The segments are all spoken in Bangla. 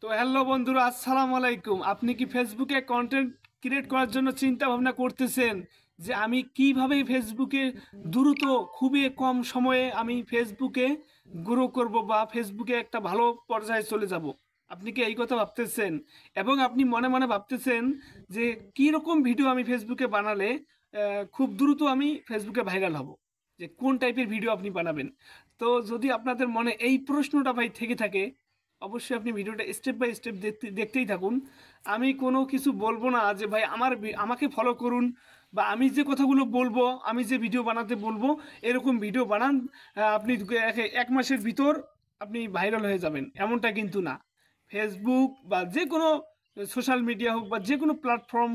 তো হ্যালো বন্ধুরা, আসসালামু আলাইকুম। আপনি কি ফেসবুকে কন্টেন্ট ক্রিয়েট করার জন্য চিন্তা ভাবনা করতেছেন যে আমি কিভাবে ফেসবুকে দ্রুত খুবই কম সময়ে আমি ফেসবুকে গ্রো করব বা ফেসবুকে একটা ভালো পর্যায়ে চলে যাব? আপনি কি এই কথা ভাবতেছেন? এবং আপনি মনে মনে ভাবতেছেন যে কী রকম ভিডিও আমি ফেসবুকে বানালে খুব দ্রুত আমি ফেসবুকে ভাইরাল হব, যে কোন টাইপের ভিডিও আপনি বানাবেন। তো যদি আপনাদের মনে এই প্রশ্নটা ভাই থেকে থাকে, অবশ্যই আপনি ভিডিওটা স্টেপ বাই স্টেপ দেখতেই থাকুন। আমি কোনো কিছু বলবো না যে ভাই আমাকে ফলো করুন, বা আমি যে কথাগুলো বলবো, আমি যে ভিডিও বানাতে বলবো এরকম ভিডিও বানান, আপনি এক মাসের ভিতর আপনি ভাইরাল হয়ে যাবেন, এমনটা কিন্তু না। ফেসবুক বা যে কোনো সোশ্যাল মিডিয়া হোক বা যে কোনো প্ল্যাটফর্ম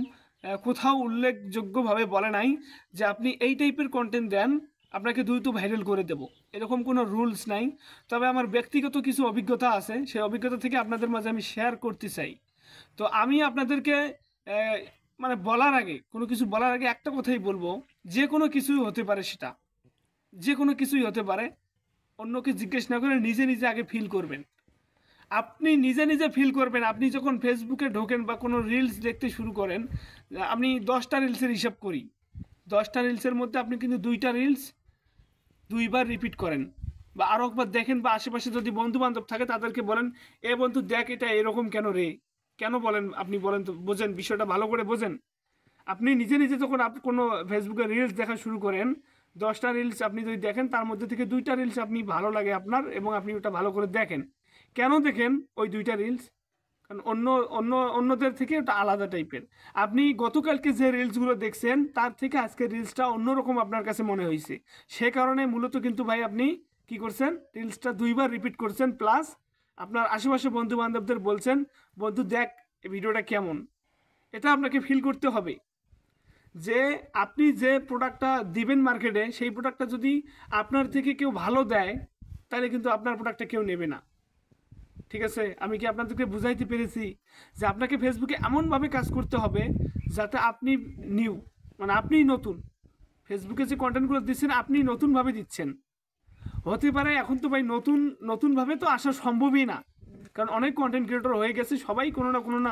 কোথাও উল্লেখযোগ্যভাবে বলে নাই যে আপনি এই টাইপের কন্টেন্ট দেন আপনাকে দ্রুত ভাইরাল করে দেব, এরকম কোনো রুলস নাই। তবে আমার ব্যক্তিগত কিছু অভিজ্ঞতা আছে, সেই অভিজ্ঞতা থেকে আপনাদের মাঝে আমি শেয়ার করতে চাই। তো আমি আপনাদেরকে আহ, মানে বলার আগে, কোনো কিছু বলার আগে একটা কথাই বলবো, যে কোনো কিছুই হতে পারে, সেটা যে কোনো কিছুই হতে পারে। অন্যকে জিজ্ঞেস না করে নিজে নিজে আগে ফিল করবেন। আপনি নিজে নিজে ফিল করবেন। আপনি যখন ফেসবুকে ঢোকেন বা কোনো রিলস দেখতে শুরু করেন, আমি 10টা রিলসের হিসাব করি, 10টা রিলসের মধ্যে আপনি কিন্তু 2টা রিলস 2বার রিপিট করেন, বা আরও একবার দেখেন, বা আশেপাশে যদি বন্ধু বান্ধব থাকে তাদেরকে বলেন, এ বন্ধু দেখ এটা এরকম কেন রে, কেন বলেন, আপনি বলেন তো, বোঝেন বিষয়টা, ভালো করে বোঝেন। আপনি নিজে নিজে যখন আপনি কোনো ফেসবুকে রিলস দেখা শুরু করেন, 10টা রিলস আপনি যদি দেখেন তার মধ্যে থেকে 2টা রিলস আপনি ভালো লাগে আপনার, এবং আপনি ওটা ভালো করে দেখেন। কেন দেখেন ওই 2টা রিলস? কারণ অন্য অন্য অন্যদের থেকে ওটা আলাদা টাইপের। আপনি গতকালকে যে রিলসগুলো দেখছেন তার থেকে আজকের রিলসটা অন্যরকম আপনার কাছে মনে হয়েছে, সে কারণে মূলত কিন্তু ভাই আপনি কি করছেন, রিলসটা 2বার রিপিট করছেন, প্লাস আপনার আশেপাশে বন্ধু বান্ধবদের বলছেন, বন্ধু দেখ এই ভিডিওটা কেমন। এটা আপনাকে ফিল করতে হবে যে আপনি যে প্রোডাক্টটা দিবেন মার্কেটে, সেই প্রোডাক্টটা যদি আপনার থেকে কেউ ভালো দেয়, তাহলে কিন্তু আপনার প্রোডাক্টটা কেউ নেবে না। ঠিক আছে, আমি কি আপনাদেরকে বুঝাইতে পেরেছি যে আপনাকে ফেসবুকে এমনভাবে কাজ করতে হবে যাতে আপনি নিউ, মানে আপনি নতুন, ফেসবুকে যে কন্টেন্টগুলো দিচ্ছেন আপনি নতুনভাবে দিচ্ছেন। হতে পারে এখন তো ভাই নতুন নতুনভাবে তো আসা সম্ভবই না, কারণ অনেক কন্টেন্ট ক্রিয়েটর হয়ে গেছে, সবাই কোনো না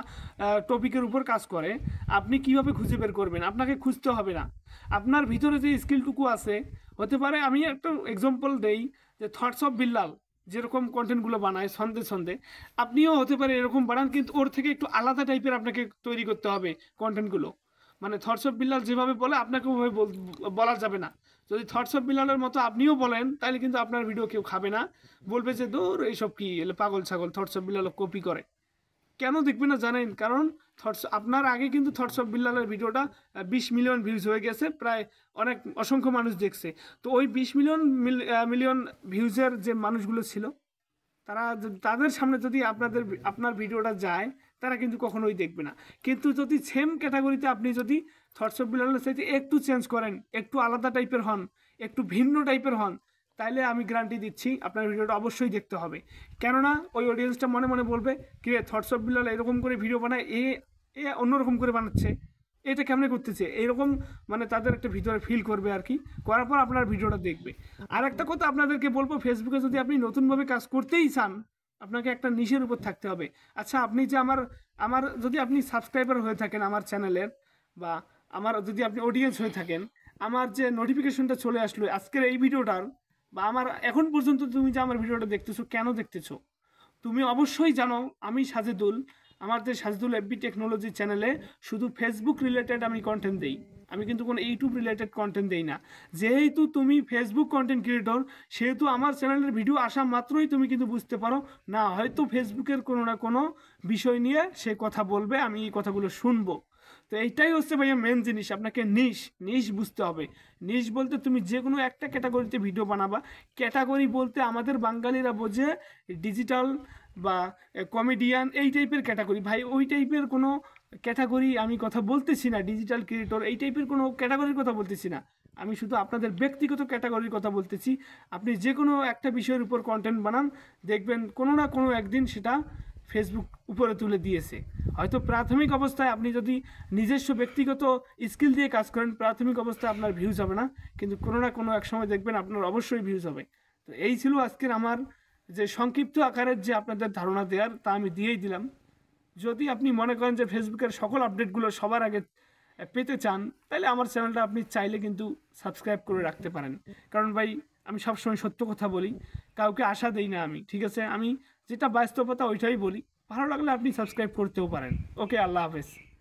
টপিকের উপর কাজ করে। আপনি কিভাবে খুঁজে বের করবেন? আপনাকে খুঁজতে হবে না, আপনার ভিতরে যে স্কিলটুকু আছে। হতে পারে, আমি একটা এক্সাম্পল দেই, যে থটস অফ বিল্লাল যেরকম কন্টেন্টগুলো বানায় ছন্দে ছন্দে, আপনিও হতে পারে এরকম বানান, কিন্তু ওর থেকে একটু আলাদা টাইপের আপনাকে তৈরি করতে হবে কন্টেন্টগুলো। মানে থটস অফ বিল্লাল যেভাবে বলে আপনাকে ওভাবে বলা যাবে না। যদি থটস অফ বিল্লালের মতো আপনিও বলেন, তাহলে কিন্তু আপনার ভিডিও কেউ খাবে না, বলবে যে দূর এইসব কি, এলে পাগল ছাগল, থটস অফ বিল্লাল কপি করে। কেন দেখবে না জানেন? কারণ আপনার আগে কিন্তু থটস অফ বিল্লালের ভিডিওটা 20 মিলিয়ন ভিউজ হয়ে গেছে, প্রায় অনেক অসংখ্য মানুষ দেখছে। তো ওই 20 মিলিয়ন ভিউজের যে মানুষগুলো ছিল, তাদের সামনে যদি আপনার ভিডিওটা যায়, তারা কিন্তু কখনোই দেখবে না। কিন্তু যদি সেম ক্যাটাগরিতে আপনি যদি থটস অফ বিলালের চাইতে একটু চেঞ্জ করেন, একটু আলাদা টাইপের হন, একটু ভিন্ন টাইপের হন, তাইলে আমি গ্যারান্টি দিচ্ছি আপনার ভিডিওটা অবশ্যই দেখতে হবে। কেননা ওই অডিয়েন্সটা মনে মনে বলবে, কিরে থটস অফ বিলাল এরকম করে ভিডিও বানায়, এ এ অন্যরকম করে বানাচ্ছে, এটা কেমনে করতেছে, এরকম মানে তাদের একটা ভিতরে ফিল করবে আর কি, করার পর আপনার ভিডিওটা দেখবে। আর একটা কথা আপনাদেরকে বলবো, ফেসবুকে যদি আপনি নতুনভাবে কাজ করতেই চান, আপনাকে একটা নিশের উপর থাকতে হবে। আচ্ছা, আপনি যে আমার আমার যদি আপনি সাবস্ক্রাইবার হয়ে থাকেন আমার চ্যানেলের, বা আমার যদি আপনি অডিয়েন্স হয়ে থাকেন, আমার যে নোটিফিকেশনটা চলে আসলো আজকের এই ভিডিওটার, বা আমার এখন পর্যন্ত তুমি যে আমার ভিডিওটা দেখতেছো, কেন দেখতেছো? তুমি অবশ্যই জানো আমি সাজেদুল, আমার যে সাজেদুল এফবি টেকনোলজি চ্যানেলে শুধু ফেসবুক রিলেটেড আমি কন্টেন্ট দেই, আমি কিন্তু কোনো ইউটিউব রিলেটেড কন্টেন্ট দেই না। যেহেতু তুমি ফেসবুক কন্টেন্ট ক্রিয়েটর, সেহেতু আমার চ্যানেলের ভিডিও আসা মাত্রই তুমি কিন্তু বুঝতে পারো না, হয়তো ফেসবুকের কোনো না কোনো বিষয় নিয়ে সে কথা বলবে, আমি এই কথাগুলো শুনবো। তো এইটাই হচ্ছে ভাইয়া মেন জিনিস, আপনাকে নিশ নিশ বুঝতে হবে। নিশ বলতে তুমি যে কোনো একটা ক্যাটাগরিতে ভিডিও বানাবা। ক্যাটাগরি বলতে আমাদের বাঙালিরা বোঝে ডিজিটাল বা কমেডিয়ান, এই টাইপের ক্যাটাগরি। ভাই ওই টাইপের কোনো ক্যাটাগরি আমি কথা বলতেছি না, ডিজিটাল ক্রিয়েটর এই টাইপের কোনো ক্যাটাগরির কথা বলতেছি না। আমি শুধু আপনাদের ব্যক্তিগত ক্যাটাগরির কথা বলতেছি। আপনি যে কোনো একটা বিষয়ের উপর কন্টেন্ট বানান, দেখবেন কোনো না কোনো একদিন সেটা ফেসবুক উপরে তুলে দিয়েছে। হয়তো প্রাথমিক অবস্থায় আপনি যদি নিজস্ব ব্যক্তিগত স্কিল দিয়ে কাজ করেন, প্রাথমিক অবস্থায় আপনার ভিউজ হবে না, কিন্তু কোনো না কোনো এক সময় দেখবেন আপনার অবশ্যই ভিউজ হবে। তো এই ছিল আজকের আমার যে সংক্ষিপ্ত আকারের যে আপনাদের ধারণা দেওয়ার তা আমি দিয়েই দিলাম। যদি আপনি মনে করেন যে ফেসবুকের সকল আপডেটগুলো সবার আগে পেতে চান, তাহলে আমার চ্যানেলটা আপনি চাইলে কিন্তু সাবস্ক্রাইব করে রাখতে পারেন। কারণ ভাই আমি সবসময় সত্য কথা বলি, কাউকে আশা দেই না আমি, ঠিক আছে? আমি যেটা বাস্তবতা ওইটাই বলি। ভালো লাগলে আপনি সাবস্ক্রাইব করতেও পারেন। ওকে, আল্লাহ হাফেজ।